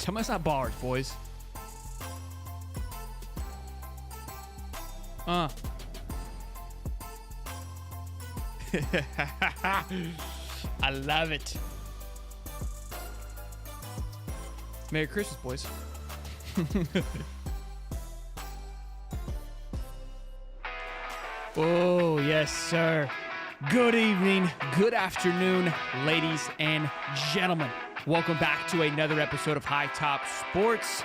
Tell me it's not bars, boys. I love it. Merry Christmas, boys. Oh, yes, sir. Good evening, good afternoon, ladies and gentlemen. Welcome back to another episode of High Top Sports.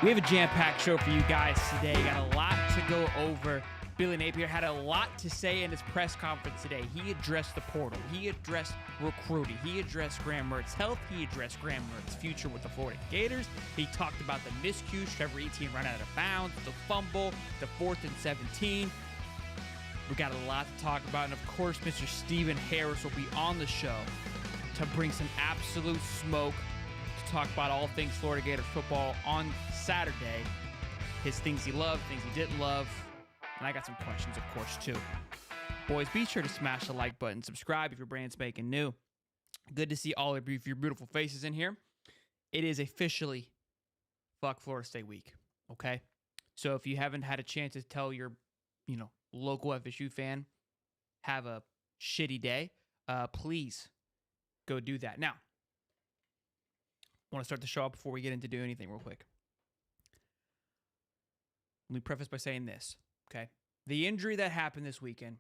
We have a jam-packed show for you guys today. Got a lot to go over. Billy Napier had a lot to say in his press conference today. He addressed the portal. He addressed recruiting. He addressed Graham Mertz' health. He addressed Graham Mertz' future with the Florida Gators. He talked about the miscues, Trevor Etienne run out of bounds, the fumble, the 4th and 17. We got a lot to talk about, and of course, Mr. Steph Harris will be on the show to bring some absolute smoke to talk about all things Florida Gators football on Saturday. His things he loved, things he didn't love, and I got some questions, of course, too. Boys, be sure to smash the like button, subscribe if your brand spanking new. Good to see all of your beautiful faces in here. It is officially Fuck Florida State week, okay? So if you haven't had a chance to tell your, local FSU fan, have a shitty day, please go do that. Now, I want to start the show up before we get into do anything real quick. Let me preface by saying this, okay? The injury that happened this weekend,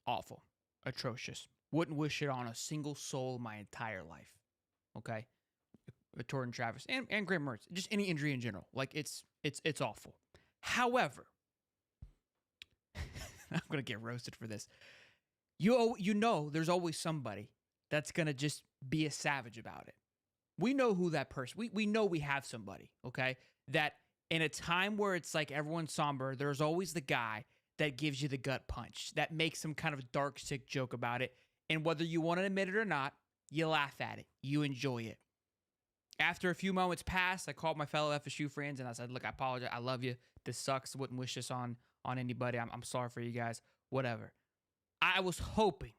awful, atrocious. Wouldn't wish it on a single soul my entire life, okay? Jordan Travis and Graham Mertz, just any injury in general. Like, it's awful. However, I'm going to get roasted for this. You know there's always somebody that's going to just be a savage about it. We know who that person, we know we have somebody, okay, that in a time where it's like everyone's somber, there's always the guy that gives you the gut punch, that makes some kind of dark, sick joke about it. And whether you want to admit it or not, you laugh at it. You enjoy it. After a few moments passed, I called my fellow FSU friends and I said, look, I apologize. I love you. This sucks. Wouldn't wish this on anybody. I'm sorry for you guys. Whatever. I was hoping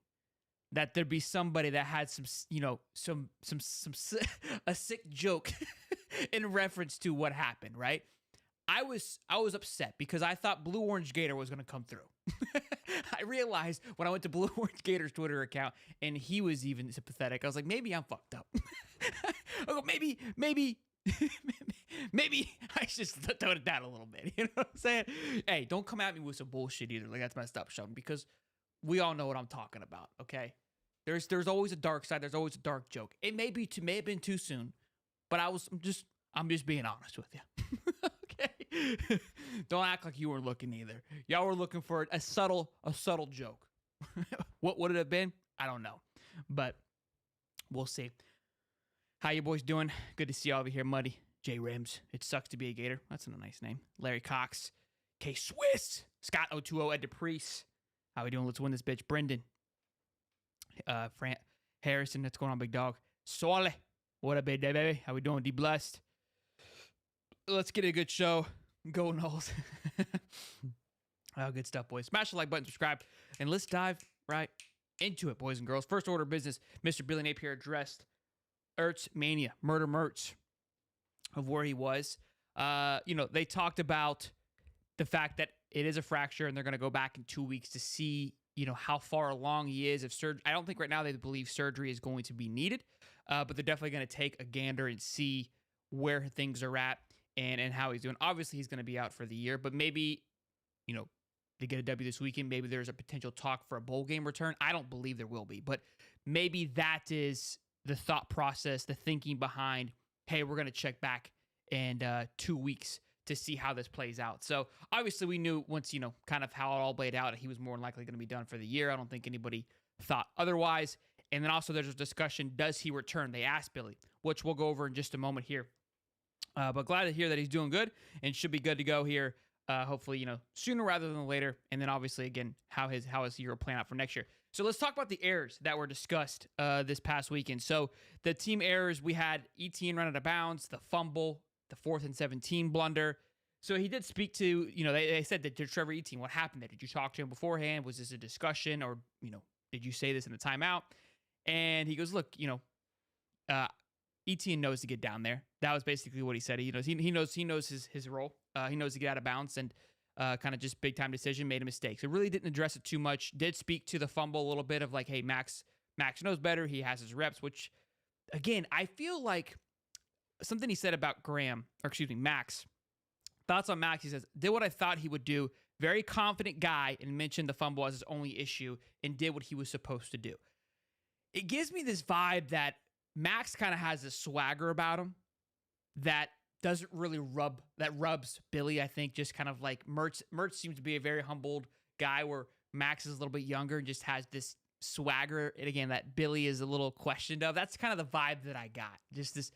that there'd be somebody that had some a sick joke in reference to what happened, right? I was upset because I thought Blue Orange Gator was going to come through. I realized when I went to Blue Orange Gator's Twitter account and he was even sympathetic. I was like, maybe I'm fucked up. I go, maybe I should just tone it down a little bit. You know what I'm saying? Hey, don't come at me with some bullshit either. Like, that's messed up, Sean, because we all know what I'm talking about, okay? There's always a dark side. There's always a dark joke. It may have been too soon, but I'm just being honest with you. Okay? Don't act like you were looking either. Y'all were looking for a subtle joke. What would it have been? I don't know, but we'll see. How you boys doing? Good to see all of you here, Muddy. Jay Rims. It sucks to be a Gator. That's not a nice name. Larry Cox. K Swiss. Scott 020. Ed DePriest. How we doing? Let's win this bitch. Brendan. Harrison. What's going on, big dog? Sole. What up, baby? How we doing? D blessed. Let's get a good show. Go Knowles. Good stuff, boys. Smash the like button, subscribe, and let's dive right into it, boys and girls. First order of business, Mr. Billy Napier addressed Ertz Mania, Murder Mertz, of where he was. They talked about the fact that it is a fracture and they're going to go back in 2 weeks to see, how far along he is. If surgery, I don't think right now they believe surgery is going to be needed, but they're definitely going to take a gander and see where things are at and how he's doing. Obviously, he's going to be out for the year, but maybe, they get a W this weekend. Maybe there's a potential talk for a bowl game return. I don't believe there will be, but maybe that is the thought process, the thinking behind, hey, we're going to check back in 2 weeks to see how this plays out. So obviously we knew once, kind of how it all played out, he was more than likely going to be done for the year. I don't think anybody thought otherwise. And then also there's a discussion, does he return? They asked Billy, which we'll go over in just a moment here. But glad to hear that he's doing good and should be good to go here. Hopefully, sooner rather than later. And then obviously, again, how his year will plan out for next year. So let's talk about the errors that were discussed this past weekend. So the team errors, we had Etienne run out of bounds, the fumble, the 4th and 17 blunder. So he did speak to, they said that to Trevor Etienne, what happened there? Did you talk to him beforehand? Was this a discussion or, did you say this in a timeout? And he goes, look, Etienne knows to get down there. That was basically what he said. He knows his role. He knows to get out of bounds and kind of just big time decision, made a mistake. So really didn't address it too much. Did speak to the fumble a little bit of like, hey, Max knows better. He has his reps, which again, I feel like something he said about Max. Thoughts on Max? He says, did what I thought he would do. Very confident guy, and mentioned the fumble as his only issue and did what he was supposed to do. It gives me this vibe that Max kind of has a swagger about him that doesn't really rubs Billy, I think, just kind of like Mertz. Mertz seems to be a very humbled guy where Max is a little bit younger and just has this swagger. And again, that Billy is a little questioned of. That's kind of the vibe that I got. Just this.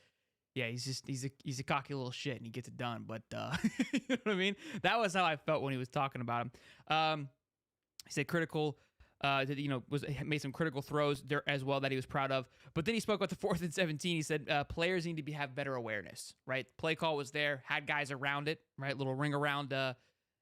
Yeah, he's a cocky little shit and he gets it done. But you know what I mean? That was how I felt when he was talking about him. He said critical, made some critical throws there as well that he was proud of. But then he spoke about the 4th and 17. He said players need to have better awareness, right? Play call was there, had guys around it, right? Little ring around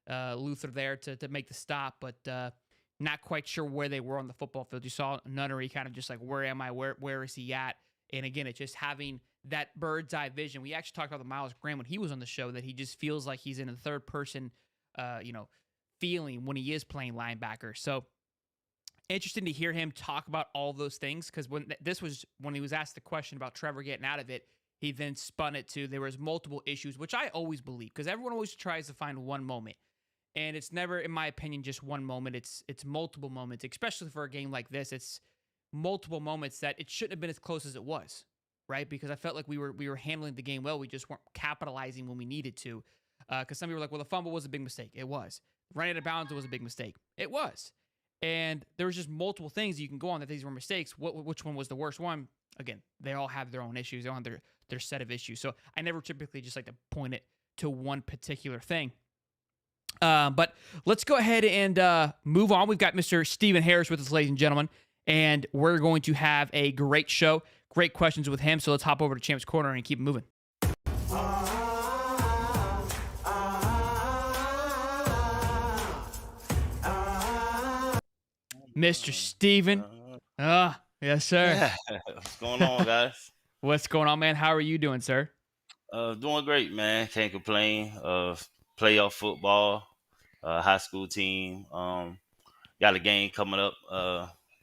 Luther there to make the stop, but not quite sure where they were on the football field. You saw Nunnery kind of just like, where am I? Where is he at? And again, it's just having that bird's eye vision. We actually talked about the Miles Graham when he was on the show, that he just feels like he's in a third person, feeling when he is playing linebacker. So interesting to hear him talk about all those things, because when he was asked the question about Trevor getting out of it, he then spun it to there was multiple issues, which I always believe, because everyone always tries to find one moment. And it's never, in my opinion, just one moment. It's multiple moments, especially for a game like this. It's multiple moments that it shouldn't have been as close as it was, right? Because I felt like we were handling the game well. We just weren't capitalizing when we needed to. Because some people were like, well, the fumble was a big mistake. It was. Running out of bounds was a big mistake. It was. And there was just multiple things you can go on that these were mistakes. Which one was the worst one? Again, they all have their own issues. They all have their set of issues. So I never typically just like to point it to one particular thing. But let's go ahead and move on. We've got Mr. Stephen Harris with us, ladies and gentlemen, and we're going to have a great show, great questions with him. So let's hop over to Champ's Corner and keep it moving. Mr. Stephen. Yes, sir. Yeah. What's going on, guys? What's going on, man? How are you doing, sir? Doing great, man. Can't complain. Playoff football, high school team. Got a game coming up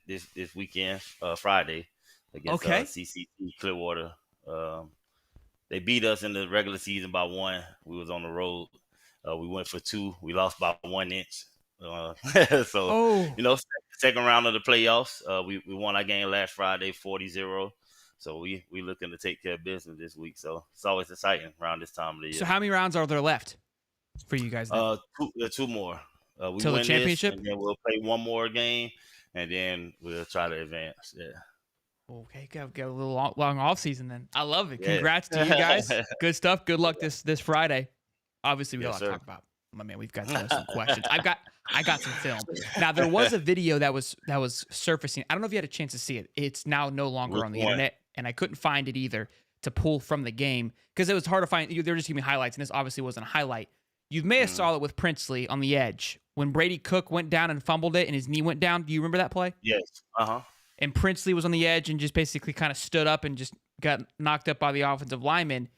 this weekend, Friday, against CCT Clearwater. They beat us in the regular season by 1. We was on the road. We went for 2. We lost by 1 inch. Second round of the playoffs. We won our game last Friday, 40-0. So we looking to take care of business this week. So it's always exciting around this time of the year. So how many rounds are there left for you guys now? Two more. We till win the championship, and then we'll play one more game, and then we'll try to advance. Yeah. Okay, got a little long off season then. I love it. Congrats to you guys. Good stuff. Good luck this Friday. Obviously, we got a lot to talk about. My man, we've got some questions. I got some film. Now there was a video that was surfacing. I don't know if you had a chance to see it. It's now no longer on the internet, and I couldn't find it either to pull from the game because it was hard to find. They were just giving me highlights, and this obviously wasn't a highlight. You may have saw it with Princely on the edge when Brady Cook went down and fumbled it, and his knee went down. Do you remember that play? Yes. And Princely was on the edge and just basically kind of stood up and just got knocked up by the offensive lineman.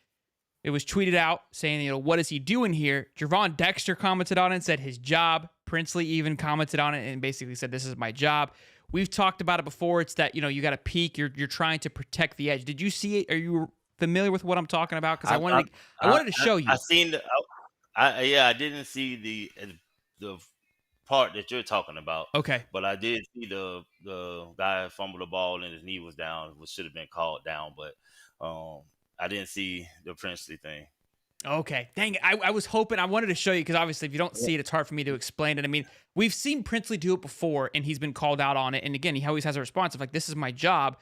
It was tweeted out saying, what is he doing here? Javon Dexter commented on it and said his job. Princely even commented on it and basically said, this is my job. We've talked about it before. It's that, you got to peek. You're trying to protect the edge. Did you see it? Are you familiar with what I'm talking about? Because I wanted to show you. I seen I didn't see the part that you're talking about. Okay. But I did see the guy fumbled the ball and his knee was down, which should have been called down. But I didn't see the Princely thing. Okay. Dang it. I was hoping. I wanted to show you because obviously if you don't see it, it's hard for me to explain it. I mean, we've seen Princely do it before and he's been called out on it. And again, he always has a response of like, this is my job.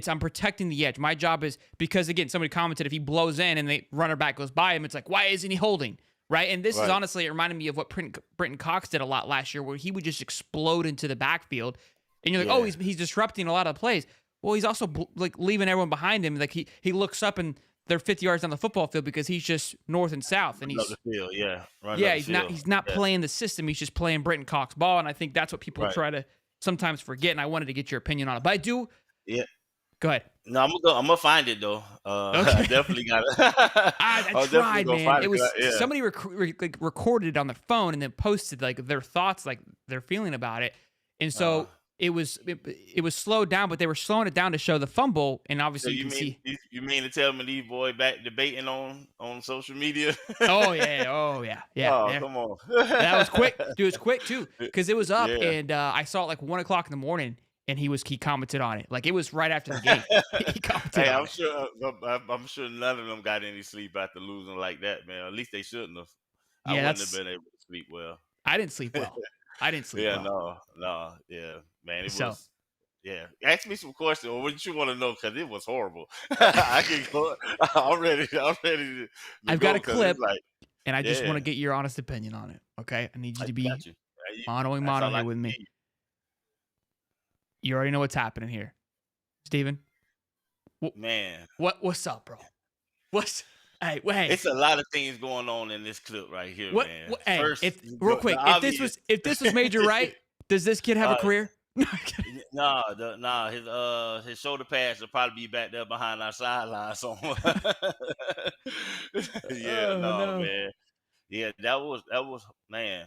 I'm protecting the edge. My job is because, again, somebody commented if he blows in and the runner back goes by him, it's like, why isn't he holding? Right? And this is honestly, it reminded me of what Brenton Cox did a lot last year where he would just explode into the backfield. And you're like, he's disrupting a lot of the plays. Well, he's also like leaving everyone behind him. Like he looks up and they're 50 yards down the football field because he's just north and south. And he's not playing the system. He's just playing Brenton Cox ball. And I think that's what people try to sometimes forget. And I wanted to get your opinion on it. But I do. Yeah. Go ahead. No, I'm gonna find it though. I Okay. definitely got it. I I'm definitely tried, gonna man. find It it. was Yeah. somebody like recorded it on their phone and then posted like their thoughts, like their feeling about it. And Uh, so it was slowed down, but they were slowing it down to show the fumble, and so obviously you can see. you mean to tell me these boy back debating on social media? Oh yeah, oh yeah, yeah, Oh, yeah. come on. That was quick, dude. It was quick too, because it was up, Yeah. and I saw it like 1 o'clock in the morning, and he commented on it. Like it was right after the game. He commented Hey, on I'm it. sure I'm sure none of them got any sleep after losing like that, man. At least they shouldn't have. I Yeah, wouldn't have that's. been able to sleep well. I didn't sleep well. I didn't sleep Yeah, well. no, yeah, man. It So was. Yeah, ask me some questions. Or what you want to know? Because it was horrible. I can go. I'm ready. I'm ready to I've got go a because it's clip, like, and I just want yeah, to get your honest opinion on it. Okay, I need you I to be got you. That's mono all I here can with me. give you. You already know what's happening here, Steven. Man. What's up, bro? What's hey, hey, It's a lot of things going on in this clip right here, man. hey, First, if real quick, the obvious. if this was Major Wright, does this kid have a uh, career? nah, his shoulder pads will probably be back there behind our sideline somewhere. Yeah, Oh no, no. man. Yeah, that was man,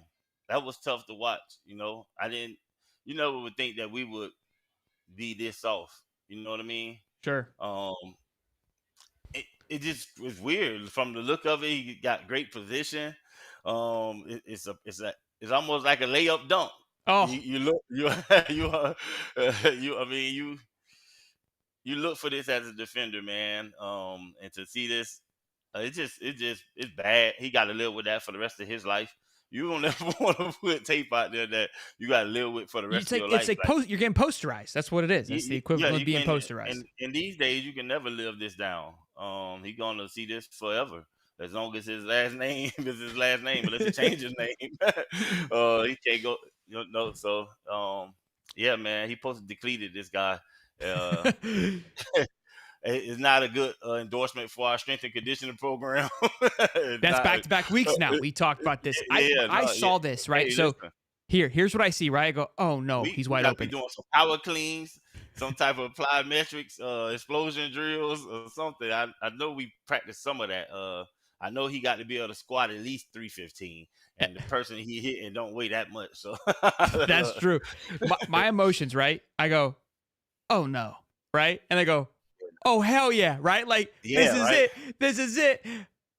that was tough to watch. I didn't, would think that we would be this off. You know what I mean? Sure. Um, it just was weird from the look of it. He got great position. It's almost like a layup dunk. Oh, You look you I mean you look for this as a defender, man. And to see this, it's bad. He got to live with that for the rest of his life. You don't ever want to put tape out there that you got to live with for the rest of your it's life. like you're getting posterized. That's what it is. That's the Yeah, equivalent of you being can. posterized. And these days, you can never live this down. He gonna see this forever as long as his last name is his last name. Unless he change his name, he can't go. So yeah, man, he supposed to depleted this guy. Uh, it's not a good endorsement for our strength and conditioning program. It's That's not. back-to-back weeks now. We talked about this. I saw this, right? Hey, So listen. here's what I see, right? I go, oh no, he's We wide got to be open. doing some power cleans, some type of applied metrics, explosion drills, or something. I know we practiced some of that. I know he got to be able to squat at least 315, and the person he hitting don't weigh that much. So That's true. My emotions, right? I go, oh no, right? And I go, oh hell yeah, right? Like yeah, right. this is it.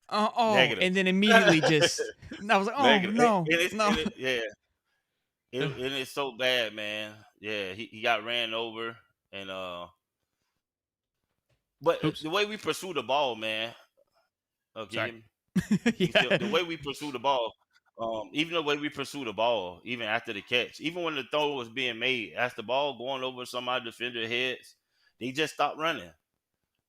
Oh, Negative. and then immediately just I was like, oh Negative. no, no. Yeah, it is so bad, man. Yeah, he got ran over, and but Oops, the way we pursue the ball, man. Okay, sorry. the Yeah, way we pursue the ball, even the way we pursue the ball, even after the catch, even when the throw was being made, as the ball going over some of our defender heads, they just stop running.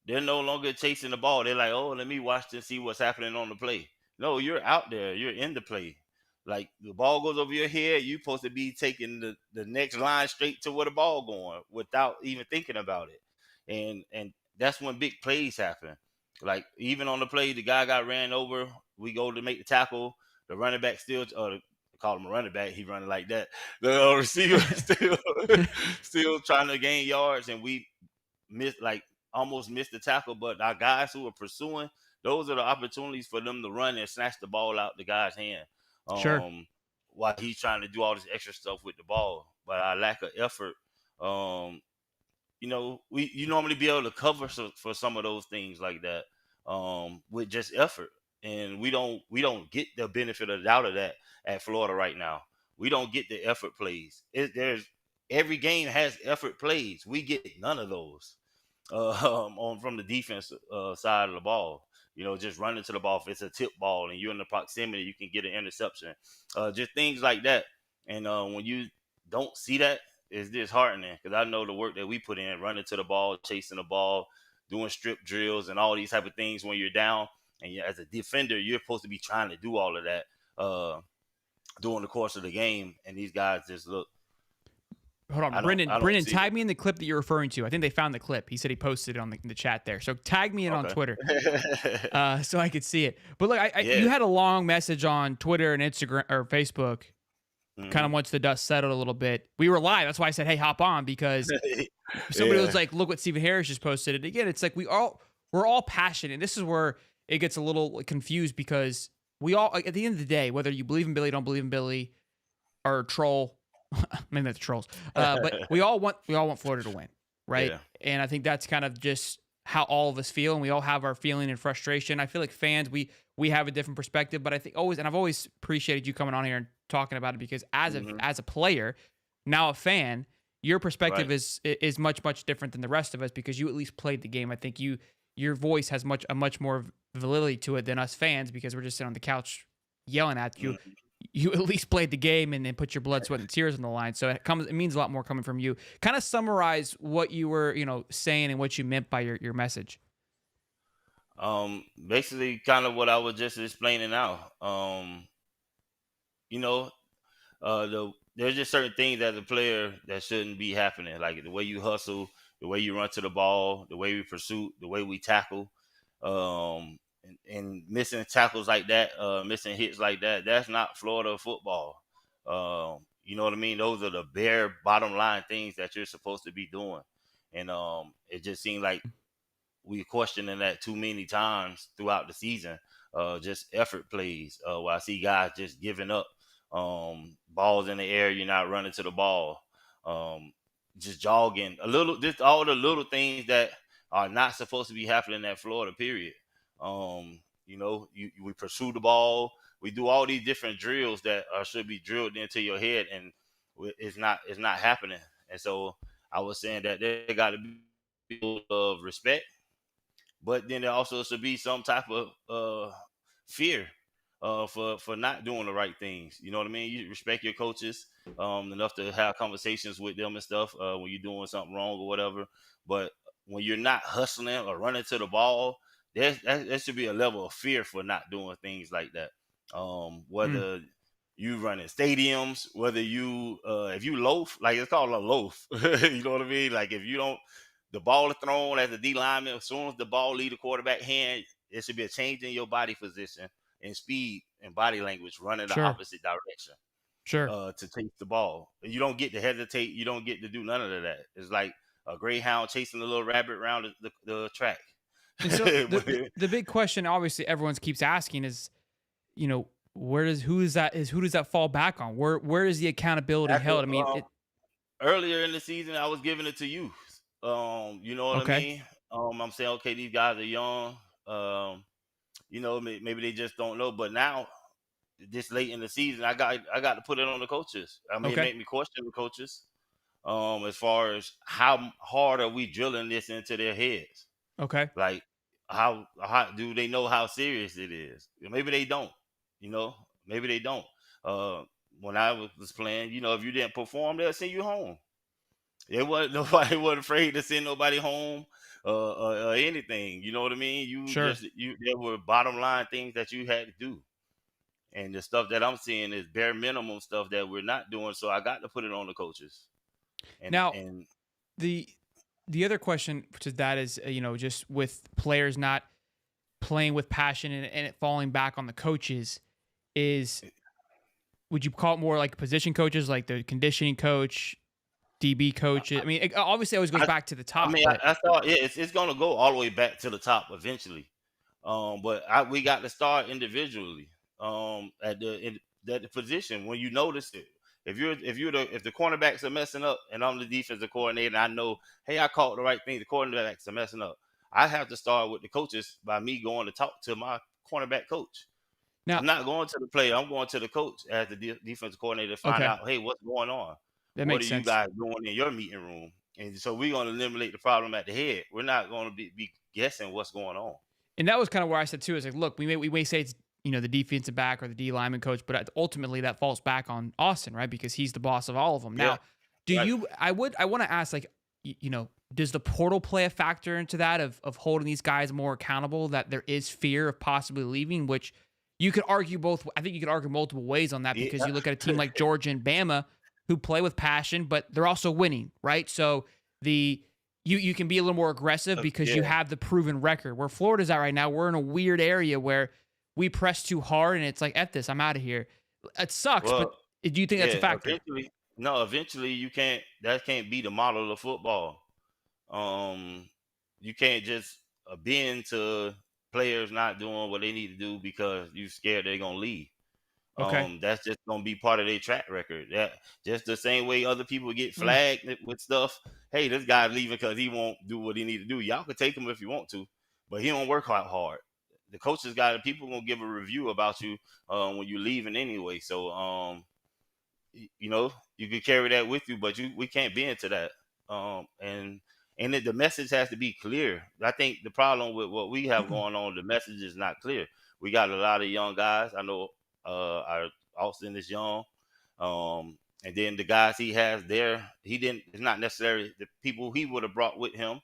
They're no longer chasing the ball. They're like, oh, let me watch and see what's happening on the play. No, you're out there. You're in the play. Like the ball goes over your head, you're supposed to be taking the next line straight to where the ball going without even thinking about it. And that's when big plays happen. Like even on the play, the guy got ran over. We go to make the tackle. The running back still, call him a running back. He running like that. The receiver still trying to gain yards, and we almost missed the tackle. But our guys who are pursuing, those are the opportunities for them to run and snatch the ball out the guy's hand. sure. While he's trying to do all this extra stuff with the ball. But our lack of effort, you normally be able to cover for some of those things like that, with just effort. And we don't get the benefit of the doubt of that at Florida right now. We don't get the effort plays. Every game has effort plays. We get none of those from the defense side of the ball. Just running to the ball. If it's a tip ball and you're in the proximity, you can get an interception. Just things like that. And when you don't see that, it's disheartening because I know the work that we put in, running to the ball, chasing the ball, doing strip drills, and all these type of things when you're down. And as a defender, you're supposed to be trying to do all of that during the course of the game. And these guys just look. Hold on, Brendan, tag me in the clip that you're referring to. I think they found the clip. He said he posted it on the chat there. So tag me in on Twitter, so I could see it. But look, you had a long message on Twitter and Instagram or Facebook. Kind of once the dust settled a little bit. We were live. That's why I said, hey, hop on, because somebody was Yeah. like, look what Stephen Harris just posted. And again, it's like we're all passionate. And this is where it gets a little confused because we all, like, at the end of the day, whether you believe in Billy, don't believe in Billy, or troll, maybe that's trolls, but we all want Florida to win, right? Yeah. And I think that's kind of just how all of us feel, and we all have our feeling and frustration. I feel like fans, we have a different perspective, but I think always, and I've always appreciated you coming on here and talking about it because Hmm. as a player, now a fan, your perspective Right. is much different than the rest of us because you at least played the game. I think your voice has much more validity to it than us fans because we're just sitting on the couch yelling at you. Mhm. You at least played the game and then put your blood, sweat, and tears on the line. So it means a lot more coming from you. Kind of summarize what you were, saying and what you meant by your message. Basically, kind of what I was just explaining now. You know, there's just certain things as a player that shouldn't be happening, like the way you hustle, the way you run to the ball, the way we pursue, the way we tackle, and missing tackles like that, missing hits like that. That's not Florida football. You know what I mean? Those are the bare bottom line things that you're supposed to be doing, and it just seemed like we questioning that too many times throughout the season. Just effort plays. Where I see guys just giving up. Balls in the air, you're not running to the ball. Um, just jogging a little. Just all the little things that are not supposed to be happening at Florida. Period. We pursue the ball. We do all these different drills that should be drilled into your head, and it's not happening. And so I was saying that there got to be of respect, but then there also should be some type of fear for not doing the right things. You know what I mean? You respect your coaches enough to have conversations with them and stuff when you're doing something wrong or whatever. But when you're not hustling or running to the ball, there should be a level of fear for not doing things like that. Mm, Whether you run in stadiums, whether you if you loaf, like it's called a loaf. You know what I mean? Like if you don't, the ball is thrown as a D lineman. As soon as the ball leave the quarterback hand, there should be a change in your body position and speed and body language running the sure, opposite direction sure. to chase the ball. And you don't get to hesitate. You don't get to do none of that. It's like a greyhound chasing a little rabbit around the track. And so the big question, obviously, everyone keeps asking is, who does that fall back on? Where is the accountability After held? I mean, earlier in the season, I was giving it to you. You know what I okay, mean? I'm saying, okay, these guys are young. Maybe they just don't know. But now, this late in the season, I got to put it on the coaches. I mean, it okay, made me question the coaches. As far as how hard are we drilling this into their heads? okay. Like, how do they know how serious it is? Maybe they don't. You know, maybe they don't. Uh, when I was playing, if you didn't perform, they'll send you home. It wasn't nobody wasn't afraid to send nobody home or anything. You know what I mean? Sure. There were bottom line things that you had to do, and the stuff that I'm seeing is bare minimum stuff that we're not doing. So I got to put it on the coaches. And Now, and the the other question to that is, just with players not playing with passion and it falling back on the coaches, is would you call it more like position coaches, like the conditioning coach, DB coaches? I mean, it obviously always goes I back to the I top, mean but I thought it's gonna go all the way back to the top eventually. But we got to start individually. At the position when you notice it. If the cornerbacks are messing up and I'm the defensive coordinator, and I know, hey, I caught the right thing. The cornerbacks are messing up. I have to start with the coaches by me going to talk to my cornerback coach. now, I'm not going to the player. I'm going to the coach as the defensive coordinator to find okay, out, hey, what's going on? that What are makes you sense. guys doing in your meeting room? And so we're going to eliminate the problem at the head. We're not going to be guessing what's going on. And that was kind of where I said too, is like, look, we may say it's the defensive back or the D lineman coach, but ultimately that falls back on Austin, right? Because he's the boss of all of them. Yeah, Now, do right. you? I want to ask, like, does the portal play a factor into that of holding these guys more accountable? That there is fear of possibly leaving, which you could argue both. I think you could argue multiple ways on that because Yeah, you look at a team like Georgia and Bama who play with passion, but they're also winning, right? So the you can be a little more aggressive because you yeah. have the proven record. Where Florida's at right now, we're in a weird area where we press too hard and it's like, F this, I'm out of here. It sucks, but Well, do you think that's a yeah. factor? Eventually you can't. That can't be the model of football. You can't just bend to players not doing what they need to do because you scared they're gonna leave. Okay. That's just gonna be part of their track record. That just the same way other people get Mm, flagged with stuff. Hey, this guy's leaving because he won't do what he need to do. Y'all can take him if you want to, but he don't work out hard. The coaches got people gonna give a review about you when you're leaving anyway. So you know, you can carry that with you, but we can't be into that. The message has to be clear. I think the problem with what we have going on, the message is not clear. We got a lot of young guys. I know our Austin is young, and then the guys he has there, he didn't. It's not necessarily the people he would have brought with him.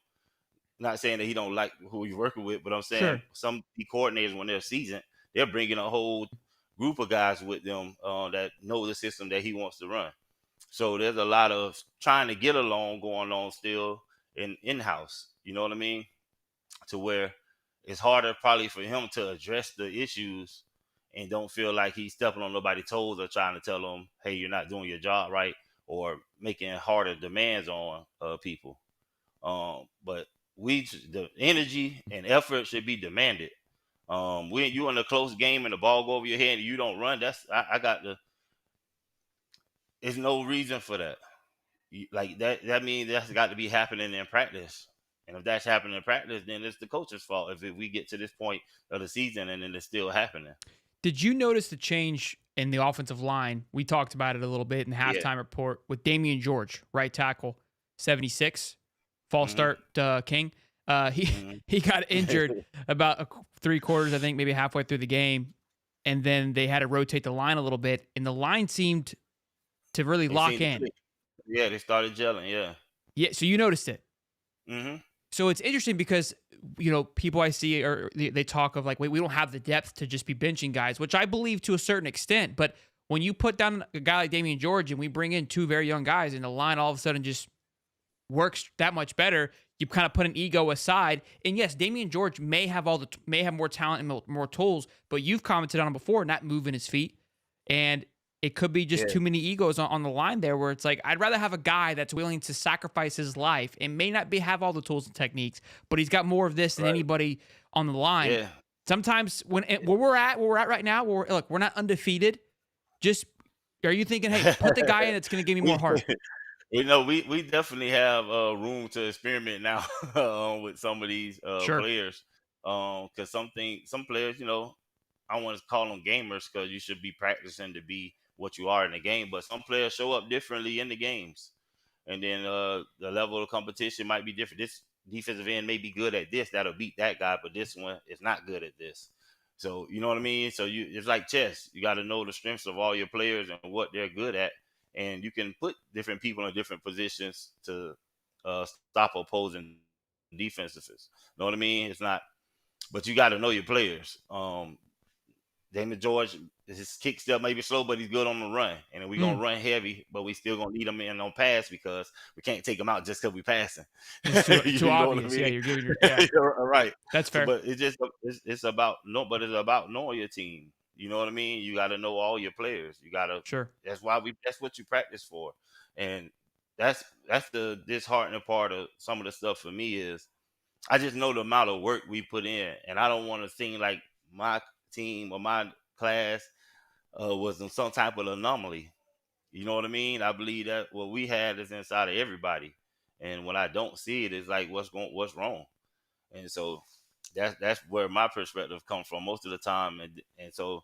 Not saying that he don't like who he's working with, but I'm saying sure. some coordinators when they're seasoned, they're bringing a whole group of guys with them that know the system that he wants to run. So there's a lot of trying to get along going on still in house. You know what I mean? To where it's harder probably for him to address the issues and don't feel like he's stepping on nobody's toes or trying to tell them, hey, you're not doing your job right, or making harder demands on people. But the energy and effort should be demanded. When you in a close game and the ball go over your head and you don't run, I got the. There's no reason for that. Like that. That means that's got to be happening in practice. And if that's happening in practice, then it's the coach's fault. If we get to this point of the season and then it's still happening. Did you notice the change in the offensive line? We talked about it a little bit in the Yeah. halftime report with Damian George, right tackle, 76, false Hmm. start King. He Hmm. he got injured about three quarters, I think, maybe halfway through the game, and then they had to rotate the line a little bit, and the line seemed to really It lock seemed to in. click. Yeah, they started gelling. Yeah. Yeah, so you noticed it. Hmm. So it's interesting because people I see or they talk of like, wait, we don't have the depth to just be benching guys, which I believe to a certain extent. But when you put down a guy like Damian George and we bring in two very young guys and the line all of a sudden just works that much better, you kind of put an ego aside. And yes, Damian George may have may have more talent and more tools, but you've commented on him before, not moving his feet, and it could be just Yeah. too many egos on the line there. Where it's like I'd rather have a guy that's willing to sacrifice his life and may not have all the tools and techniques, but he's got more of this than Right. anybody on the line. Yeah. Sometimes where we're at right now, look, we're not undefeated. Just are you thinking, hey, put the guy in that's going to give me more we heart? we definitely have room to experiment now with some of these Sure, players. Because some players, I want to call them gamers because you should be practicing to be what you are in the game. But some players show up differently in the games, and then the level of competition might be different. This defensive end may be good at this, that'll beat that guy, but this one is not good at this. So you know what I mean. So it's like chess. You got to know the strengths of all your players and what they're good at, and you can put different people in different positions to stop opposing defenses. Know what I mean? It's not, but you got to know your players. Damon George, his kick step may be slow, but he's good on the run. And we're mm, gonna run heavy, but we still gonna need him in on pass because we can't take him out just because we passing. it's too You know what I obvious. Yeah, mean? you're giving your yeah. You're right. That's So, fair. but it's about no, but it's about knowing your team. You know what I mean? You got to know all your players. You got to. Sure. That's what you practice for, and that's the disheartening part of some of the stuff for me is I just know the amount of work we put in, and I don't want to seem like my team or my class was in some type of anomaly. You know what I mean? I believe that what we had is inside of everybody, and when I don't see it, it's like what's wrong, and so that's where my perspective comes from most of the time, and so.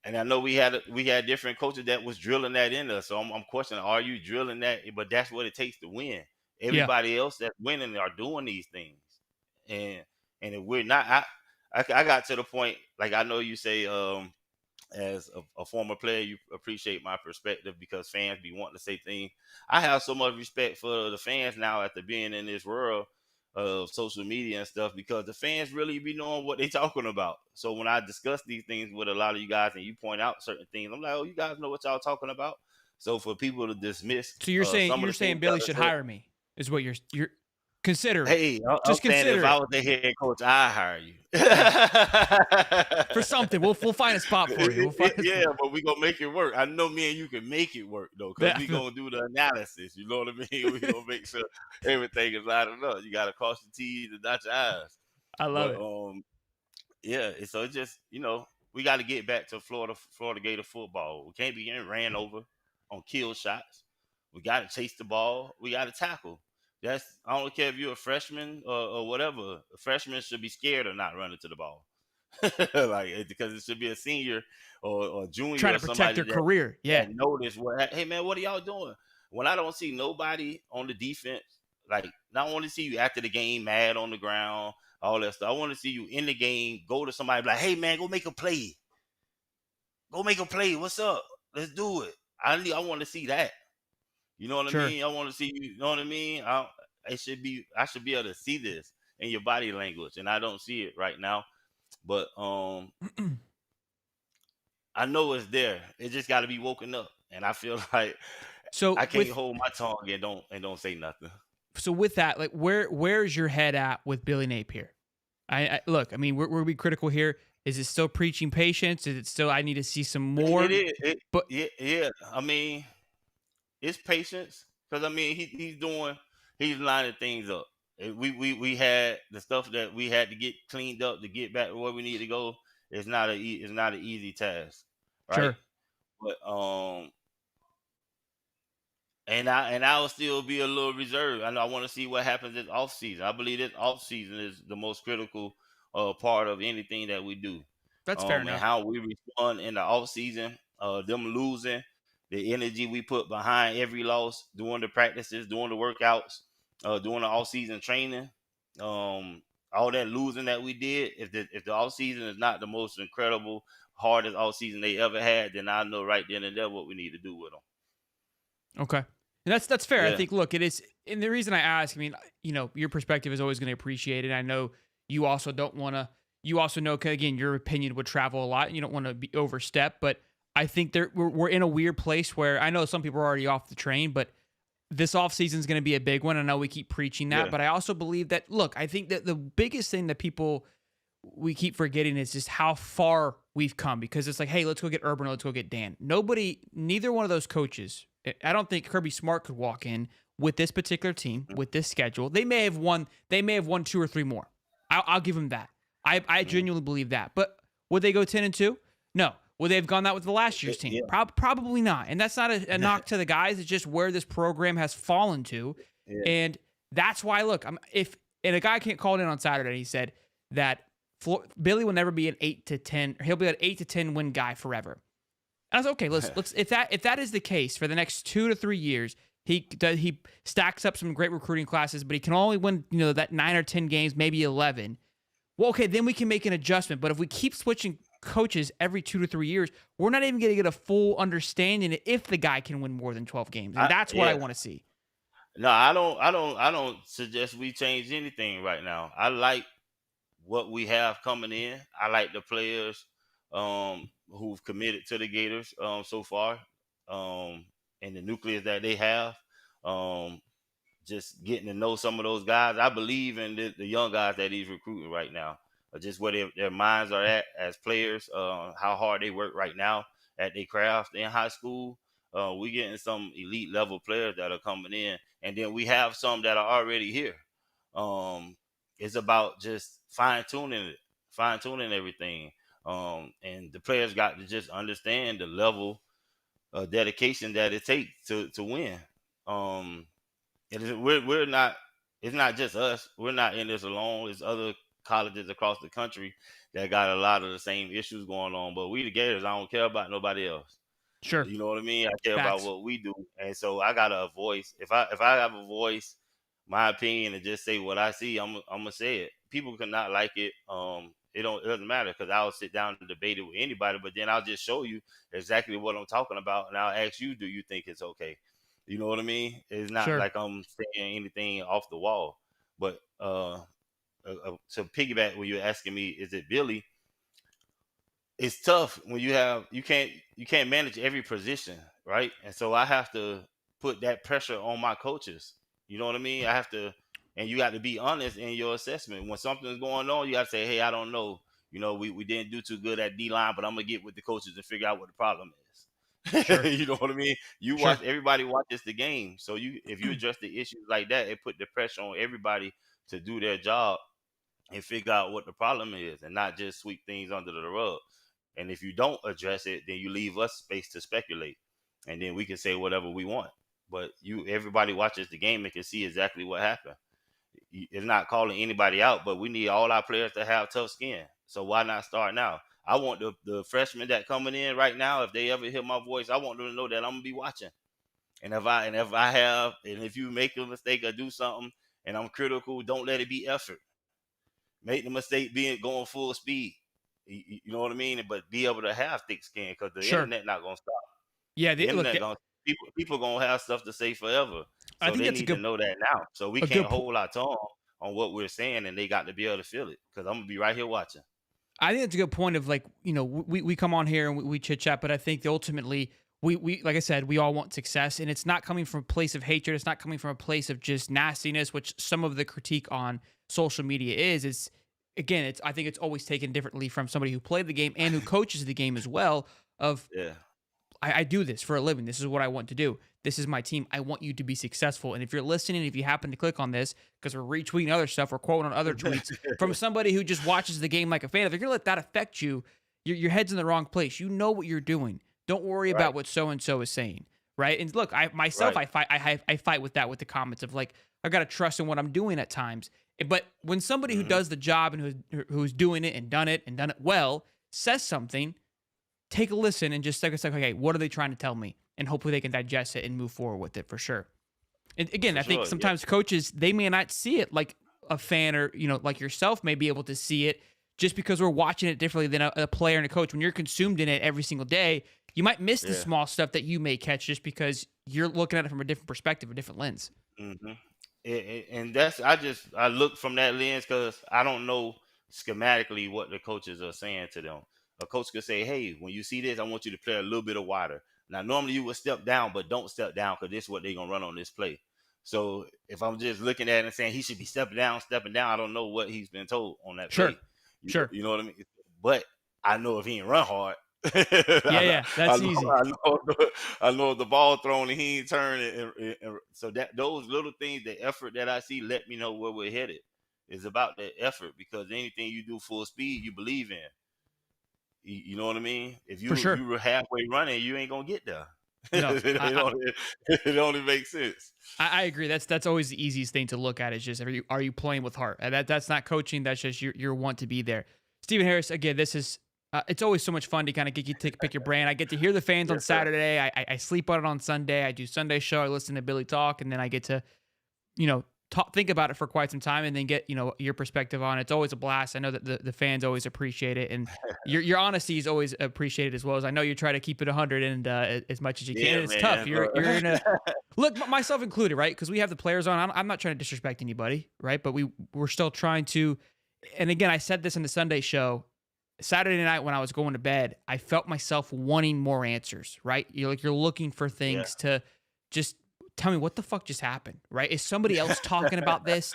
And I know we had different coaches that was drilling that in us. So I'm questioning, are you drilling that? But that's what it takes to win. Yeah. Everybody else that's winning are doing these things, and if we're not, I got to the point. Like I know you say, as a former player, you appreciate my perspective because fans be wanting to say things. I have so much respect for the fans now after being in this world of social media and stuff because the fans really be knowing what they talking about. So when I discuss these things with a lot of you guys and you point out certain things, I'm like, oh, you guys know what y'all talking about. So for people to dismiss So you're saying some of the things Billy that I should said, hire me is what you're Consider it. Hey, I'm Just saying if consider I it. was the head coach, I'd hire you. Hey, for something, we'll find a spot for you. We'll find a Yeah, spot. but we gonna make it work. I know me and you can make it work though, cause we That- gonna do the analysis. You know what I mean? We gonna make sure everything is lining up. You gotta cross your T's and dot your I's. I love But it. yeah. So it's just we got to get back to Florida Gator football. We can't be getting ran over on kill shots. We got to chase the ball. We got to tackle. I don't care if you're a freshman or whatever. A freshman should be scared of not running to the ball. Because it should be a senior or junior Trying or to protect somebody their career. Yeah. that notice hey man, what are y'all doing? When I don't see nobody on the defense, like not want to see you after the game mad on the ground, all that stuff. I want to see you in the game, go to somebody like, hey man, go make a play. Go make a play. What's up? Let's do it. I want to see that. You know what Sure. I mean? I want to see you know what I mean? I should be able to see this in your body language, and I don't see it right now. But I know it's there. It just got to be woken up, and I feel like So I can't hold my tongue and don't say nothing. So with that, like where's your head at with Billy Napier? I look, I mean, we're be critical here. Is it still preaching patience? Is it still I need to see some more? It is. But Yeah. I mean, it's patience because I mean he's lining things up. We had the stuff that we had to get cleaned up to get back to where we need to go. It's not an easy task, right? Sure. But and I will still be a little reserved. I know I want to see what happens this offseason. I believe this offseason is the most critical part of anything that we do. That's fair And enough. how we respond in the offseason, them losing, the energy we put behind every loss, doing the practices, doing the workouts, doing the offseason training, all that losing that we did. If the offseason is not the most incredible, hardest offseason they ever had, then I know right then and there what we need to do with them. Okay. And that's fair. I Yeah. think look, it is, and the reason I ask, I mean, your perspective is always going to appreciate it. I know you also don't want to, you also know, again, your opinion would travel a lot and you don't want to be overstep, but I think we're in a weird place where I know some people are already off the train, but this offseason is going to be a big one. I know we keep preaching that, Yeah. but I also believe that, look, I think that the biggest thing that we keep forgetting is just how far we've come, because it's like, hey, let's go get Urban, let's go get Dan. Neither one of those coaches, I don't think Kirby Smart could walk in with this particular team, with this schedule. They may have won 2 or 3 more. I'll give them that. I genuinely believe that. But would they go 10-2? No. Would they have gone that with the last year's team? Yeah. Probably not. And that's not a knock to the guys. It's just where this program has fallen to. Yeah. And that's why, look, and a guy can't call it in on Saturday. He said that Billy will never be an 8-10. He'll be an 8-10 win guy forever. And I was okay. Let's if that is the case for the next 2 to 3 years, he stacks up some great recruiting classes, but he can only win that 9 or 10 games, maybe 11. Well, okay, then we can make an adjustment. But if we keep switching coaches every 2 to 3 years, we're not even going to get a full understanding if the guy can win more than 12 games, and that's what I want to see. No, I don't suggest we change anything right now. I like what we have coming in. I like the players who've committed to the Gators so far, and the nucleus that they have. Just getting to know some of those guys. I believe in the young guys that he's recruiting right now. Just where their minds are at as players, how hard they work right now at their craft in high school. We getting some elite level players that are coming in, and then we have some that are already here. It's about just fine tuning everything. And the players got to just understand the level of dedication that it takes to win. We're not. It's not just us. We're not in this alone. It's other colleges across the country that got a lot of the same issues going on. But we the Gators, I don't care about nobody else. Sure. You know what I mean? I care Facts. about what we do, and so I got a voice. If I have a voice, my opinion, and just say what I see, I'm gonna say it. People cannot like it. It doesn't matter, because I'll sit down and debate it with anybody. But then I'll just show you exactly what I'm talking about, and I'll ask you, do you think it's okay? You know what I mean? It's not Sure. like I'm saying anything off the wall. But to piggyback when you're asking me, is it Billy? It's tough when you can't manage every position, right? And so I have to put that pressure on my coaches. You know what I mean? I have to and you got to be honest in your assessment. When something's going on, you got to say, hey, I don't know. We didn't do too good at D-line, but I'm going to get with the coaches and figure out what the problem is. Sure. You know what I mean? Sure. Everybody watches the game. So if you address the issues like that, it put the pressure on everybody to do their job and figure out what the problem is and not just sweep things under the rug. And if you don't address it, then you leave us space to speculate. And then we can say whatever we want. But everybody watches the game and can see exactly what happened. It's not calling anybody out, but we need all our players to have tough skin. So why not start now? I want the freshmen that coming in right now, if they ever hear my voice, I want them to know that I'm gonna be watching. And if you make a mistake or do something and I'm critical, don't let it be effort. Make the mistake being going full speed. You know what I mean? But be able to have thick skin, because the Sure. internet not gonna stop. Yeah. The internet people gonna have stuff to say forever. I So think they that's need to know that now. So we a can't good point. hold our tongue on what we're saying, and they got to be able to feel it, because I'm gonna be right here watching. I think it's a good point of, like, we come on here and we chit chat, but I think ultimately we like I said, we all want success, and it's not coming from a place of hatred. It's not coming from a place of just nastiness, which some of the critique on social media is. I think it's always taken differently from somebody who played the game and who coaches the game as well. Of Yeah. I do this for a living. This is what I want to do. This is my team. I want you to be successful. And if you're listening, if you happen to click on this, because we're retweeting other stuff, we're quoting on other tweets from somebody who just watches the game like a fan, if you're going to let that affect you, your head's in the wrong place. You know what you're doing. Don't worry about what so-and-so is saying, right? And look, I fight with that, with the comments of, like, I've got to trust in what I'm doing at times. But when somebody who does the job and who's doing it and done it well says something, take a listen and just like, okay, what are they trying to tell me? And hopefully they can digest it and move forward with it for sure. And again, I think sometimes coaches, they may not see it like a fan, or, like yourself may be able to see it, just because we're watching it differently than a player and a coach. When you're consumed in it every single day, you might miss the small stuff that you may catch just because you're looking at it from a different perspective, a different lens. Mm-hmm. And that's I look from that lens, because I don't know schematically what the coaches are saying to them. A coach could say, hey, when you see this, I want you to play a little bit of wider. Now, normally you would step down, but don't step down, because this is what they're going to run on this play. So if I'm just looking at it and saying he should be stepping down, I don't know what he's been told on that play. Sure. You know what I mean? But I know if he ain't run hard. That's easy. I know if the ball thrown and he ain't turn. And so that those little things, the effort that I see, let me know where we're headed. It's about that effort, because anything you do full speed, you believe in. You know what I mean? If you were halfway running, you ain't gonna get there. No, it only makes sense. I agree. That's always the easiest thing to look at. Is just, are you playing with heart? And that's not coaching. That's just your want to be there. Stephen Harris, again, this is it's always so much fun to kind of get you to pick your brain. I get to hear the fans on Saturday. I sleep on it on Sunday. I do Sunday show. I listen to Billy talk, and then I get to think about it for quite some time, and then get your perspective on it. It's always a blast. I know that the fans always appreciate it, and your honesty is always appreciated as well. As I know you try to keep it 100 and as much as you can. It's tough. You're in a look, myself included, right? Because we have the players on. I'm not trying to disrespect anybody, right? But we're still trying to. And again, I said this in the Sunday show. Saturday night when I was going to bed, I felt myself wanting more answers, right? You're looking for things to just tell me what the fuck just happened, right? Is somebody else talking about this?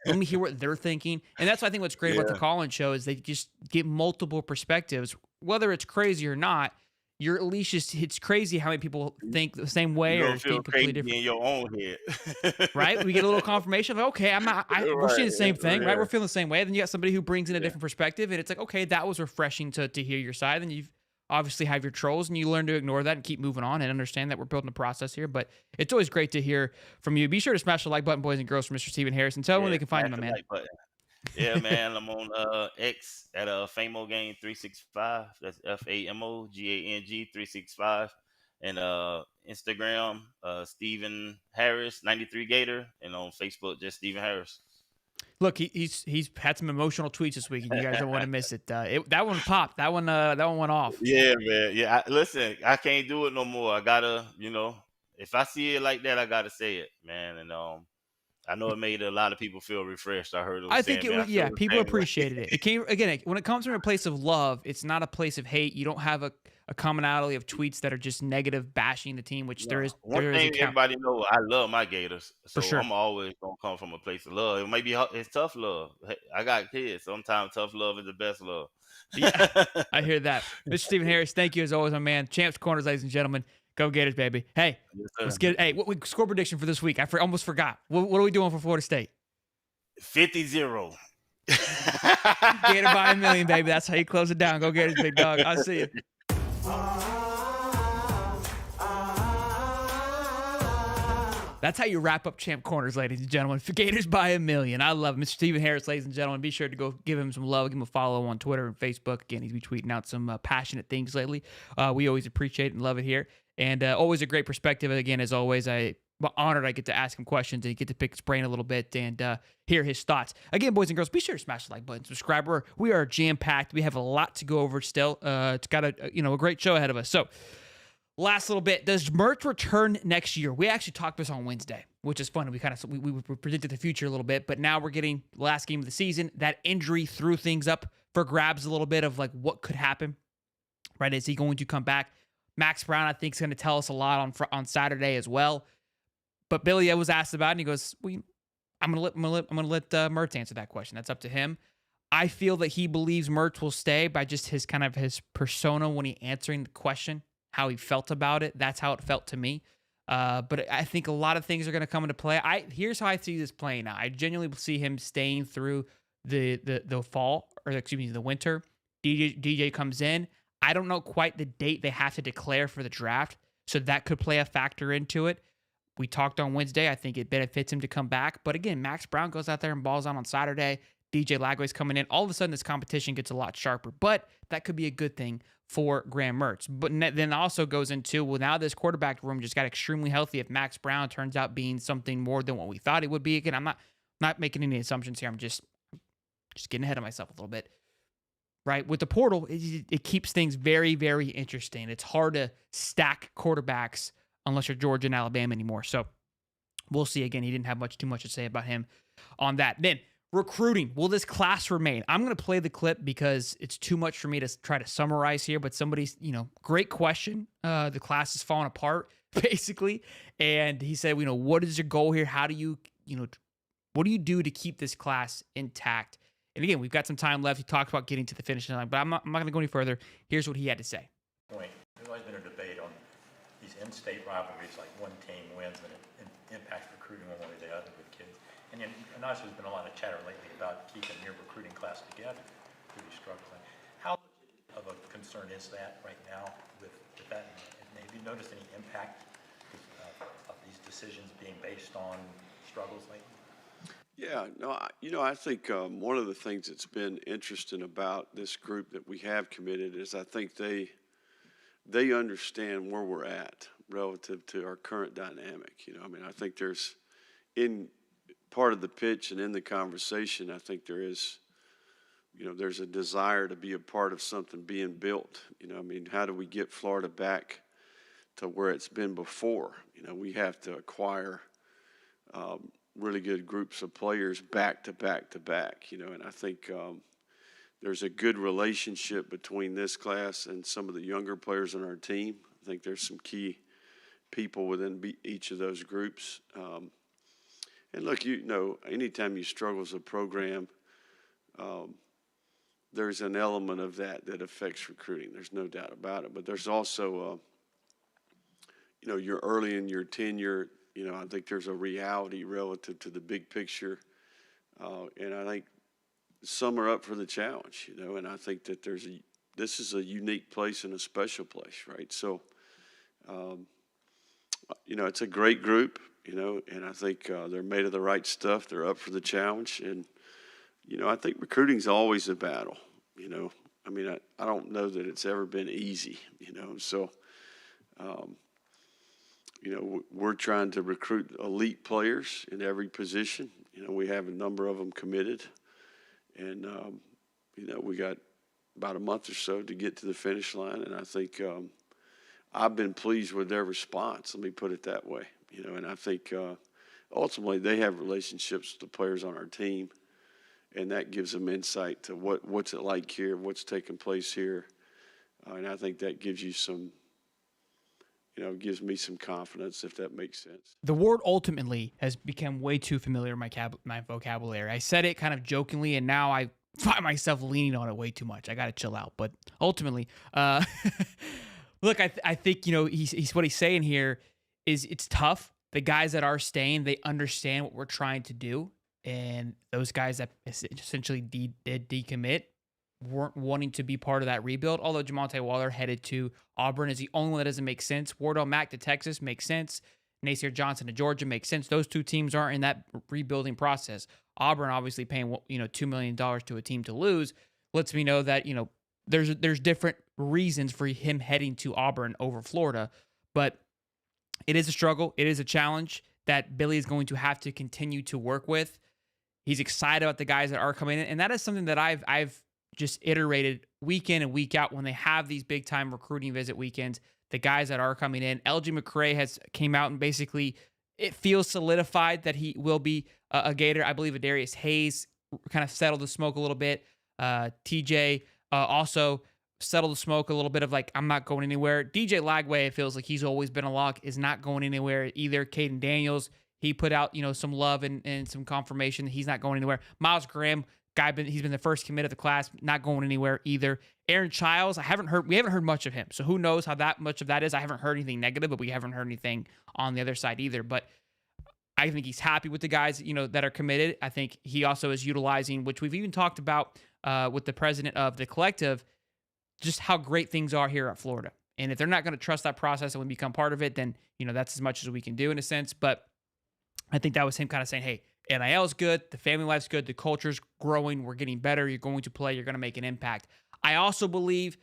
Let me hear what they're thinking. And that's, I think, what's great about the call-in show is they just get multiple perspectives. Whether it's crazy or not, you're at least it's crazy how many people think the same way or think completely different. In your own head. Right? We get a little confirmation of, okay, we're seeing the same thing, right? We're feeling the same way. Then you got somebody who brings in a different perspective, and it's like, okay, that was refreshing to hear your side. And you've obviously have your trolls, and you learn to ignore that and keep moving on and understand that we're building a process here. But it's always great to hear from you. Be sure to smash the like button, boys and girls, for Mr. Stephen Harris, and tell them where they can find him, my man. Yeah, man, I'm on X at Famo Gang 365. That's FAMOGANG 365, and Instagram Stephen Harris 93 Gator, and on Facebook just Stephen Harris. Look, he's had some emotional tweets this week, and you guys don't want to miss it. That one popped. That one went off. Yeah, man. Yeah, listen, I can't do it no more. I gotta, if I see it like that, I gotta say it, man. And I know it made a lot of people feel refreshed. I heard them people appreciated it. It came, again, when it comes from a place of love, it's not a place of hate. You don't have a commonality of tweets that are just negative, bashing the team, which No, one there is a thing count everybody know, I love my Gators, for so sure. I'm always gonna come from a place of love. It may be it's tough love. Hey, I got kids. Sometimes tough love is the best love. Yeah, I hear that. Mr. Stephen Harris, thank you as always, my man. Champs Corners, ladies and gentlemen. Go Gators, baby. Hey, Yes, let's sir. get. Hey, what we score prediction for this week? Almost forgot. What are we doing for Florida State? 50-0. Gator by a million, baby. That's how you close it down. Go Gators, big dog. I'll see you. That's how you wrap up Champ Corners, ladies and gentlemen. For Gators by a million. I love Mr. Stephen Harris, ladies and gentlemen. Be sure to go give him some love. Give him a follow on Twitter and Facebook. Again, he's been tweeting out some passionate things lately. We always appreciate it and love it here. And always a great perspective. Again, as always, I'm honored I get to ask him questions and get to pick his brain a little bit and hear his thoughts. Again, boys and girls, be sure to smash the like button, subscribe. We are jam-packed. We have a lot to go over still. It's got a great show ahead of us. So, last little bit. Does Mertz return next year? We actually talked this on Wednesday, which is fun. We predicted the future a little bit, but now we're getting the last game of the season. That injury threw things up for grabs a little bit of like what could happen. Right? Is he going to come back? Max Brown, I think, is going to tell us a lot on Saturday as well. But Billy was asked about it, and he goes, "Well, I'm going to let Mertz answer that question. That's up to him." I feel that he believes Mertz will stay by just his persona when he answering the question. How he felt about it. That's how it felt to me. But I think a lot of things are going to come into play. Here's how I see this playing out. I genuinely see him staying through the fall, or excuse me, the winter. DJ comes in. I don't know quite the date they have to declare for the draft, so that could play a factor into it. We talked on Wednesday. I think it benefits him to come back. But again, Max Brown goes out there and balls out on Saturday. DJ Lagway's coming in. All of a sudden, this competition gets a lot sharper. But that could be a good thing for Graham Mertz. But then also goes into, well, now this quarterback room just got extremely healthy. If Max Brown turns out being something more than what we thought it would be, again, I'm not making any assumptions here. I'm just getting ahead of myself a little bit. Right? With the portal, it keeps things very, very interesting. It's hard to stack quarterbacks unless you're Georgia and Alabama anymore. So we'll see. Again, he didn't have too much to say about him on that. Then recruiting. Will this class remain? I'm going to play the clip because it's too much for me to try to summarize here, but somebody's, great question. The class is falling apart, basically. And he said, what is your goal here? How do you, what do you do to keep this class intact? And again, we've got some time left. He talked about getting to the finish line, but I'm not going to go any further. Here's what he had to say. There's always been a debate on these in-state rivalries, like one team wins and it impacts recruiting one way or the other with kids. And obviously there's been a lot of chatter lately about keeping your recruiting class together through these struggles. How much of a concern is that right now with that? And have you noticed any impact of these decisions being based on struggles lately? Yeah, no, I think one of the things that's been interesting about this group that we have committed is I think they understand where we're at relative to our current dynamic. I think there's in part of the pitch and in the conversation, I think there is, there's a desire to be a part of something being built. How do we get Florida back to where it's been before? We have to acquire really good groups of players back to back to back, and I think there's a good relationship between this class and some of the younger players on our team. I think there's some key people within each of those groups. And look, anytime you struggle as a program, there's an element of that affects recruiting. There's no doubt about it. But there's also, you're early in your tenure. I think there's a reality relative to the big picture. And I think some are up for the challenge, and I think that this is a unique place and a special place, right? So, it's a great group, and I think they're made of the right stuff. They're up for the challenge. And, I think recruiting's always a battle, I don't know that it's ever been easy, so, we're trying to recruit elite players in every position. We have a number of them committed. And, we got about a month or so to get to the finish line. And I think I've been pleased with their response. Let me put it that way. And I think ultimately they have relationships with the players on our team. And that gives them insight to what's it like here, what's taking place here. And I think that gives you some, gives me some confidence, if that makes sense. The word ultimately has become way too familiar in my vocabulary. I said it kind of jokingly, and now I find myself leaning on it way too much. I got to chill out. But ultimately, look, I think, he's what he's saying here is it's tough. The guys that are staying, they understand what we're trying to do. And those guys that essentially did decommit weren't wanting to be part of that rebuild. Although Jamonte Waller headed to Auburn is the only one that doesn't make sense. Wardell Mack to Texas makes sense. Napier Johnson to Georgia makes sense. Those two teams aren't in that rebuilding process. Auburn obviously paying $2 million to a team to lose lets me know that there's different reasons for him heading to Auburn over Florida, but it is a struggle. It is a challenge that Billy is going to have to continue to work with. He's excited about the guys that are coming in, and that is something that I've just iterated week in and week out when they have these big time recruiting visit weekends. The guys that are coming in, LG McCray has came out and basically it feels solidified that he will be a Gator. I believe Adarius Hayes kind of settled the smoke a little bit. TJ also settled the smoke a little bit of like, I'm not going anywhere. DJ Lagway, it feels like he's always been a lock, is not going anywhere either. Caden Daniels, he put out, some love and some confirmation that he's not going anywhere. Miles Graham, he's been the first commit of the class, not going anywhere either. Aaron Childs, we haven't heard much of him. So who knows how that much of that is. I haven't heard anything negative, but we haven't heard anything on the other side either. But I think he's happy with the guys, that are committed. I think he also is utilizing, which we've even talked about with the president of the collective, just how great things are here at Florida. And if they're not going to trust that process and we become part of it, then, that's as much as we can do in a sense. But I think that was him kind of saying, hey, NIL is good. The family life's good. The culture's growing. We're getting better. You're going to play. You're going to make an impact. I also believe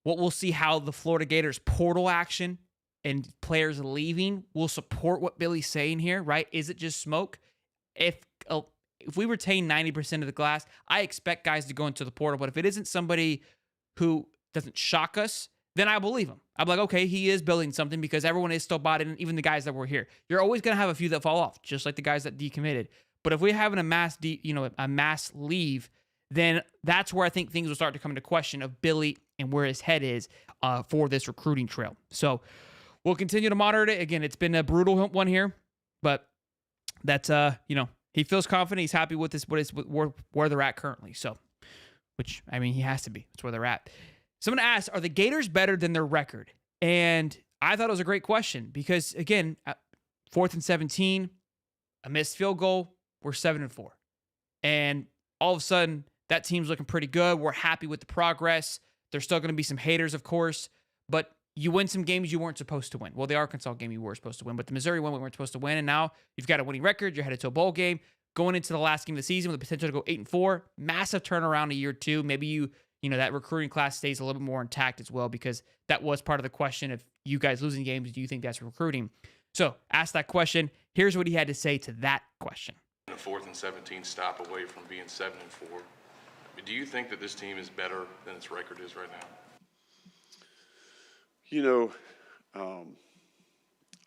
we'll see how the Florida Gators portal action and players leaving will support what Billy's saying here, right? Is it just smoke? If we retain 90% of the class, I expect guys to go into the portal. But if it isn't somebody who doesn't shock us, then I believe him. I'm like, okay, he is building something because everyone is still bought in, even the guys that were here. You're always going to have a few that fall off, just like the guys that decommitted. But if we're having a mass leave, then that's where I think things will start to come into question of Billy and where his head is for this recruiting trail. So we'll continue to monitor it. Again, it's been a brutal one here, but that's, he feels confident. He's happy with this, where they're at currently. So, which, he has to be. That's where they're at. Someone asked, are the Gators better than their record? And I thought it was a great question because, again, 4th and 17, a missed field goal, we're 7-4. And all of a sudden, that team's looking pretty good. We're happy with the progress. There's still going to be some haters, of course, but you win some games you weren't supposed to win. Well, the Arkansas game you were supposed to win, but the Missouri one we weren't supposed to win, and now you've got a winning record. You're headed to a bowl game, going into the last game of the season with the potential to go 8-4. Massive turnaround a year two. Maybe that recruiting class stays a little bit more intact as well, because that was part of the question. If you guys losing games, do you think that's recruiting? So ask that question. Here's what he had to say to that question. A 4th and 17 stop away from being 7-4. Do you think that this team is better than its record is right now?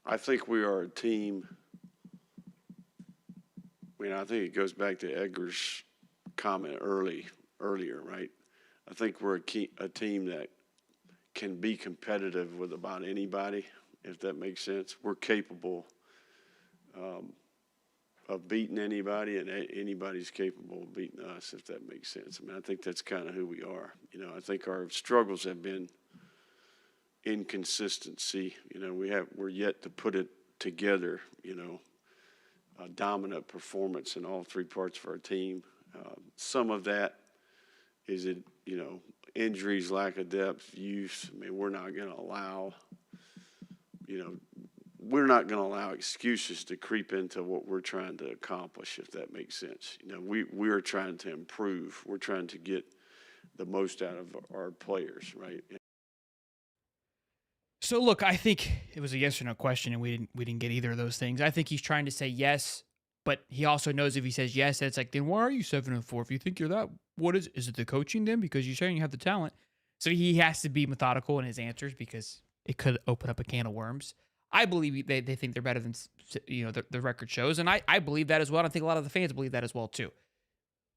I think we are a team. I think it goes back to Edgar's comment earlier, right? I think we're a team that can be competitive with about anybody, if that makes sense. We're capable of beating anybody, and anybody's capable of beating us, if that makes sense. I think that's kind of who we are. I think our struggles have been inconsistency. We're yet to put it together, a dominant performance in all three parts of our team. Some of that is injuries, lack of depth, youth. We're not going to allow, excuses to creep into what we're trying to accomplish, if that makes sense. We are trying to improve. We're trying to get the most out of our players, right? So look, I think it was a yes or no question, and we didn't get either of those things. I think he's trying to say yes, but he also knows if he says yes, it's like, then why are you 7-4? If you think you're that, what is it the coaching then? Because you're saying you have the talent. So he has to be methodical in his answers because it could open up a can of worms. I believe they think they're better than the record shows, and I believe that as well. And I think a lot of the fans believe that as well too.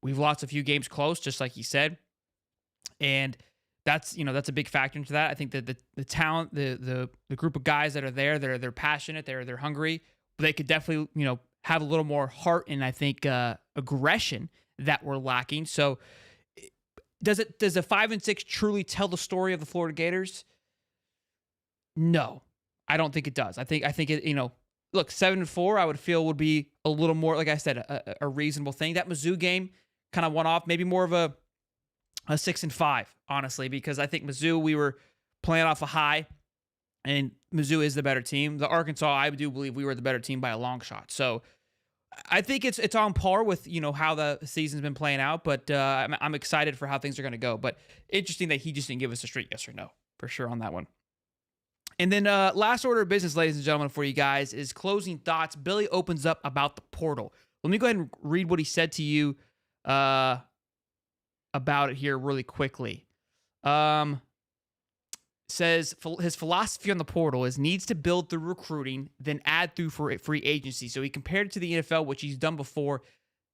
We've lost a few games close, just like he said, and that's a big factor into that. I think that the talent, the group of guys that are there, they're passionate, they're hungry, but they could definitely have a little more heart and I think aggression that we're lacking. So does a 5-6 truly tell the story of the Florida Gators? No, I don't think it does. I think it, look, 7-4, I would feel would be a little more, like I said, a reasonable thing. That Mizzou game kind of went off, maybe more of a 6-5, honestly, because I think Mizzou, we were playing off a high, and Mizzou is the better team. The Arkansas, I do believe we were the better team by a long shot. So I think it's on par with how the season's been playing out, but I'm excited for how things are going to go. But interesting that he just didn't give us a straight yes or no for sure on that one. And then last order of business, ladies and gentlemen, for you guys is closing thoughts. Billy opens up about the portal. Let me go ahead and read what he said to you about it here really quickly. Says his philosophy on the portal is needs to build through recruiting, then add through for free agency. So he compared it to the NFL, which he's done before.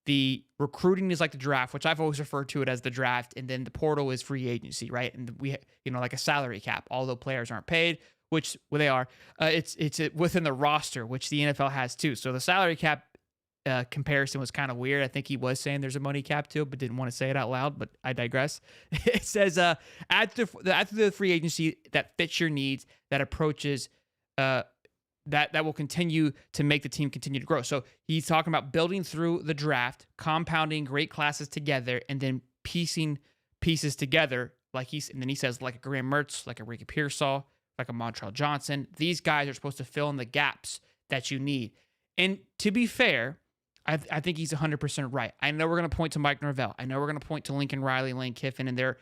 The recruiting is like the draft, which I've always referred to it as the draft, and then the portal is free agency, right? And we, like a salary cap, although players aren't paid, which they are. It's within the roster, which the NFL has too. So the salary cap comparison was kind of weird. I think he was saying there's a money cap to it, but didn't want to say it out loud, but I digress. It says, add to the free agency that fits your needs, that approaches, that will continue to make the team continue to grow. So he's talking about building through the draft, compounding great classes together, and then piecing pieces together. And then he says, like a Graham Mertz, like a Ricky Pearsall, like a Montrell Johnson. These guys are supposed to fill in the gaps that you need. And to be fair, I think he's 100% right. I know we're going to point to Mike Norvell. I know we're going to point to Lincoln Riley, Lane Kiffin, and their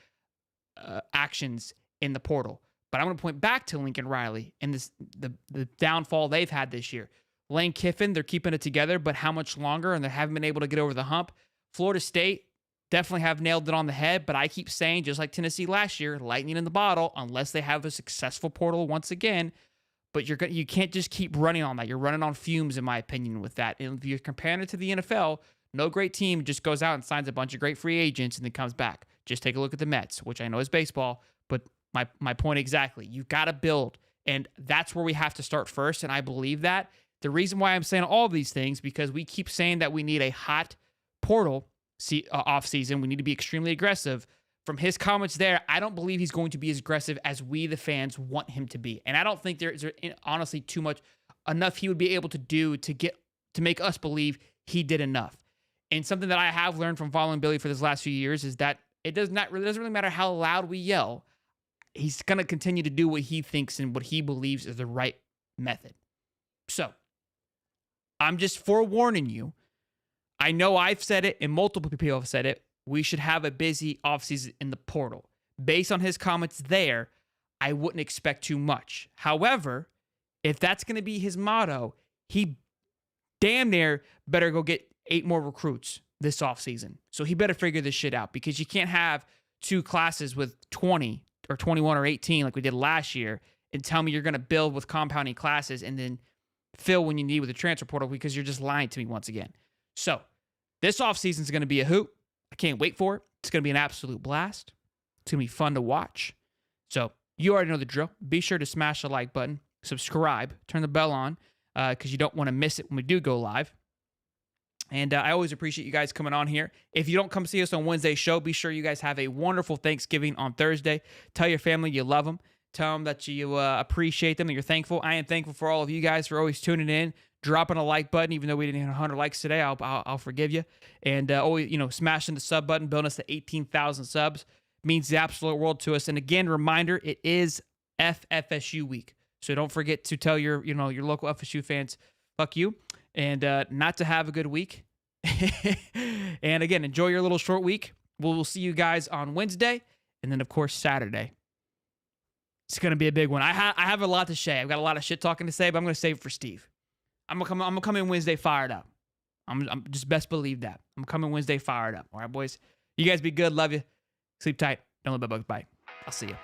actions in the portal. But I'm going to point back to Lincoln Riley and the downfall they've had this year. Lane Kiffin, they're keeping it together, but how much longer? And they haven't been able to get over the hump. Florida State definitely have nailed it on the head, but I keep saying, just like Tennessee last year, lightning in the bottle, unless they have a successful portal once again. But you can't just keep running on that. You're running on fumes, in my opinion, with that. And if you're comparing it to the NFL, no great team just goes out and signs a bunch of great free agents and then comes back. Just take a look at the Mets, which I know is baseball, but my point exactly. You've got to build, and that's where we have to start first, and I believe that. The reason why I'm saying all of these things, because we keep saying that we need a hot portal offseason. We need to be extremely aggressive. From his comments there, I don't believe he's going to be as aggressive as we, the fans, want him to be. And I don't think there's honestly enough he would be able to do to make us believe he did enough. And something that I have learned from following Billy for this last few years is that it doesn't really matter how loud we yell. He's going to continue to do what he thinks and what he believes is the right method. So I'm just forewarning you. I know I've said it and multiple people have said it. We should have a busy offseason in the portal. Based on his comments there, I wouldn't expect too much. However, if that's going to be his motto, he damn near better go get 8 more recruits this offseason. So he better figure this shit out, because you can't have 2 classes with 20 or 21 or 18 like we did last year and tell me you're going to build with compounding classes and then fill when you need with the transfer portal, because you're just lying to me once again. So this offseason is going to be a hoot. I can't wait for it. It's going to be an absolute blast. It's going to be fun to watch. So you already know the drill. Be sure to smash the like button, subscribe, turn the bell on, because you don't want to miss it when we do go live. And I always appreciate you guys coming on here. If you don't come see us on Wednesday's show, be sure you guys have a wonderful Thanksgiving on Thursday. Tell your family you love them. Tell them that you appreciate them and you're thankful. I am thankful for all of you guys for always tuning in, dropping a like button. Even though we didn't hit 100 likes today, I'll forgive you. And always, smashing the sub button, building us to 18,000 subs means the absolute world to us. And again, reminder, it is FFSU week, so don't forget to tell your local FSU fans, fuck you, and not to have a good week. And again, enjoy your little short week. We'll see you guys on Wednesday, and then of course Saturday. It's gonna be a big one. I have a lot to say. I've got a lot of shit talking to say, but I'm gonna save it for Steve. I'm gonna come in Wednesday fired up. I'm just best believe that. I'm coming Wednesday fired up. All right, boys. You guys be good. Love you. Sleep tight. Don't let bed bugs bite. I'll see you.